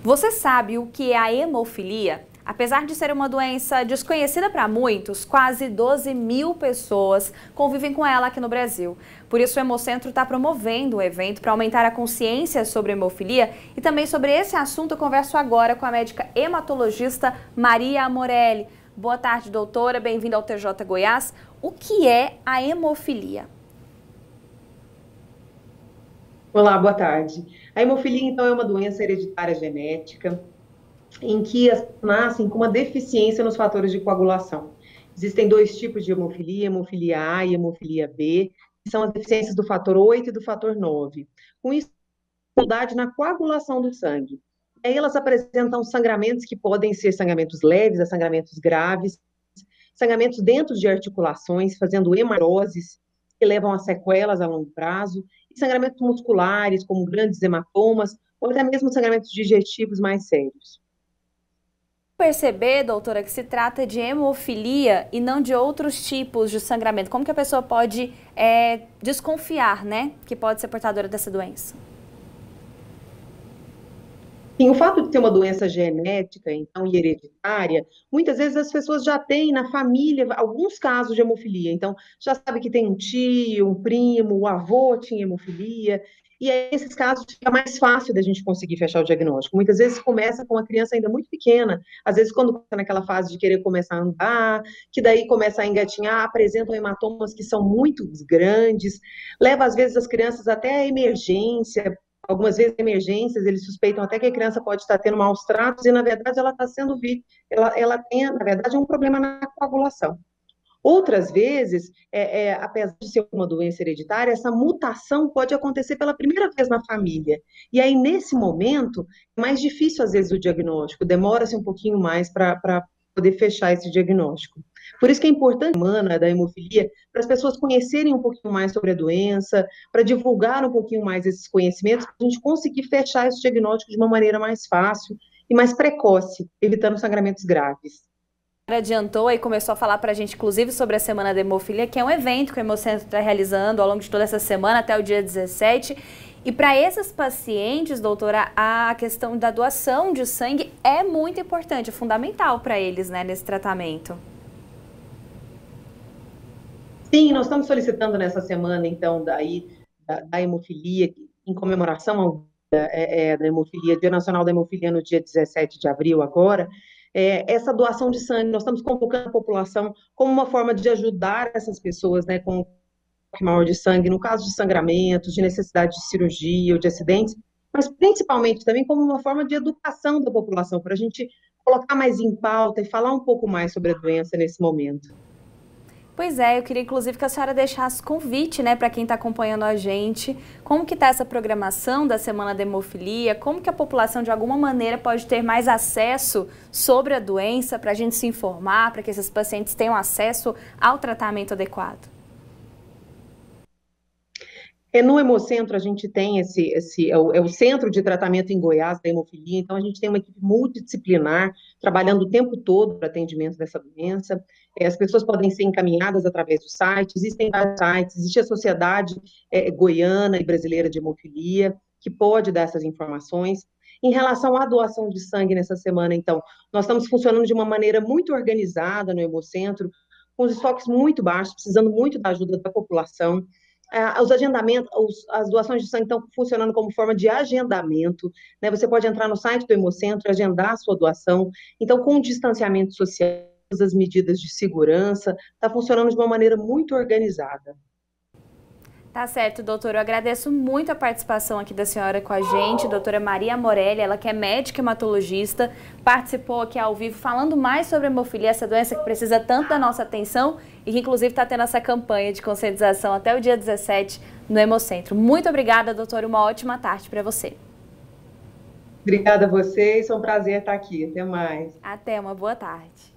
Você sabe o que é a hemofilia? Apesar de ser uma doença desconhecida para muitos, quase 12 mil pessoas convivem com ela aqui no Brasil. Por isso o Hemocentro está promovendo um evento para aumentar a consciência sobre a hemofilia e também sobre esse assunto eu converso agora com a médica hematologista Maria Morelli. Boa tarde, doutora, bem-vinda ao TJ Goiás. O que é a hemofilia? Olá, boa tarde. A hemofilia, então, é uma doença hereditária genética em que as pessoas nascem com uma deficiência nos fatores de coagulação. Existem dois tipos de hemofilia A e hemofilia B, que são as deficiências do fator 8 e do fator 9. Com isso, dificuldade na coagulação do sangue. E aí elas apresentam sangramentos que podem ser sangramentos leves a sangramentos graves, sangramentos dentro de articulações, fazendo hemaroses, que levam a sequelas a longo prazo, e sangramentos musculares, como grandes hematomas, ou até mesmo sangramentos digestivos mais sérios. Perceber, doutora, que se trata de hemofilia e não de outros tipos de sangramento. Como que a pessoa pode desconfiar, né, que pode ser portadora dessa doença? Sim, o fato de ter uma doença genética, então, e hereditária, muitas vezes as pessoas já têm na família alguns casos de hemofilia. Então, já sabe que tem um tio, um primo, o avô tinha hemofilia. E aí, nesses casos, fica mais fácil da gente conseguir fechar o diagnóstico. Muitas vezes começa com uma criança ainda muito pequena. Às vezes, quando está naquela fase de querer começar a andar, que daí começa a engatinhar, apresentam hematomas que são muito grandes. Leva, às vezes, as crianças até a emergência. Algumas vezes, emergências, eles suspeitam até que a criança pode estar tendo maus tratos e, na verdade, ela está sendo vítima. Ela tem, na verdade, um problema na coagulação. Outras vezes, apesar de ser uma doença hereditária, essa mutação pode acontecer pela primeira vez na família. E aí, nesse momento, é mais difícil, às vezes, o diagnóstico, demora-se um pouquinho mais para poder fechar esse diagnóstico. Por isso que é importante a semana da hemofilia, para as pessoas conhecerem um pouquinho mais sobre a doença, para divulgar um pouquinho mais esses conhecimentos, para a gente conseguir fechar esse diagnóstico de uma maneira mais fácil e mais precoce, evitando sangramentos graves. Adiantou e começou a falar para a gente, inclusive, sobre a Semana da Hemofilia, que é um evento que o Hemocentro está realizando ao longo de toda essa semana, até o dia 17. E para esses pacientes, doutora, a questão da doação de sangue é muito importante, é fundamental para eles, né, nesse tratamento. Sim, nós estamos solicitando nessa semana, então, da hemofilia, em comemoração da hemofilia, Dia Nacional da Hemofilia no dia 17 de abril agora, essa doação de sangue. Nós estamos convocando a população como uma forma de ajudar essas pessoas, né, com maior de sangue, no caso de sangramentos, de necessidade de cirurgia ou de acidentes, mas principalmente também como uma forma de educação da população, para a gente colocar mais em pauta e falar um pouco mais sobre a doença nesse momento. Pois é, eu queria inclusive que a senhora deixasse convite, né, para quem está acompanhando a gente, como que está essa programação da Semana da Hemofilia, como que a população de alguma maneira pode ter mais acesso sobre a doença, para a gente se informar, para que esses pacientes tenham acesso ao tratamento adequado. No Hemocentro, a gente tem o centro de tratamento em Goiás da hemofilia, então a gente tem uma equipe multidisciplinar, trabalhando o tempo todo para atendimento dessa doença. As pessoas podem ser encaminhadas através do site, existem vários sites, existe a Sociedade Goiana e Brasileira de Hemofilia, que pode dar essas informações. Em relação à doação de sangue nessa semana, então, nós estamos funcionando de uma maneira muito organizada no Hemocentro, com os estoques muito baixos, precisando muito da ajuda da população. Os agendamentos, as doações de sangue estão funcionando como forma de agendamento, né? Você pode entrar no site do Hemocentro e agendar a sua doação. Então, com o distanciamento social, as medidas de segurança, está funcionando de uma maneira muito organizada. Tá certo, doutora. Eu agradeço muito a participação aqui da senhora com a gente, doutora Maria Morelli, ela que é médica hematologista, participou aqui ao vivo falando mais sobre a hemofilia, essa doença que precisa tanto da nossa atenção e que inclusive está tendo essa campanha de conscientização até o dia 17 no Hemocentro. Muito obrigada, doutora, uma ótima tarde para você. Obrigada a vocês, foi um prazer estar aqui. Até mais. Até, uma boa tarde.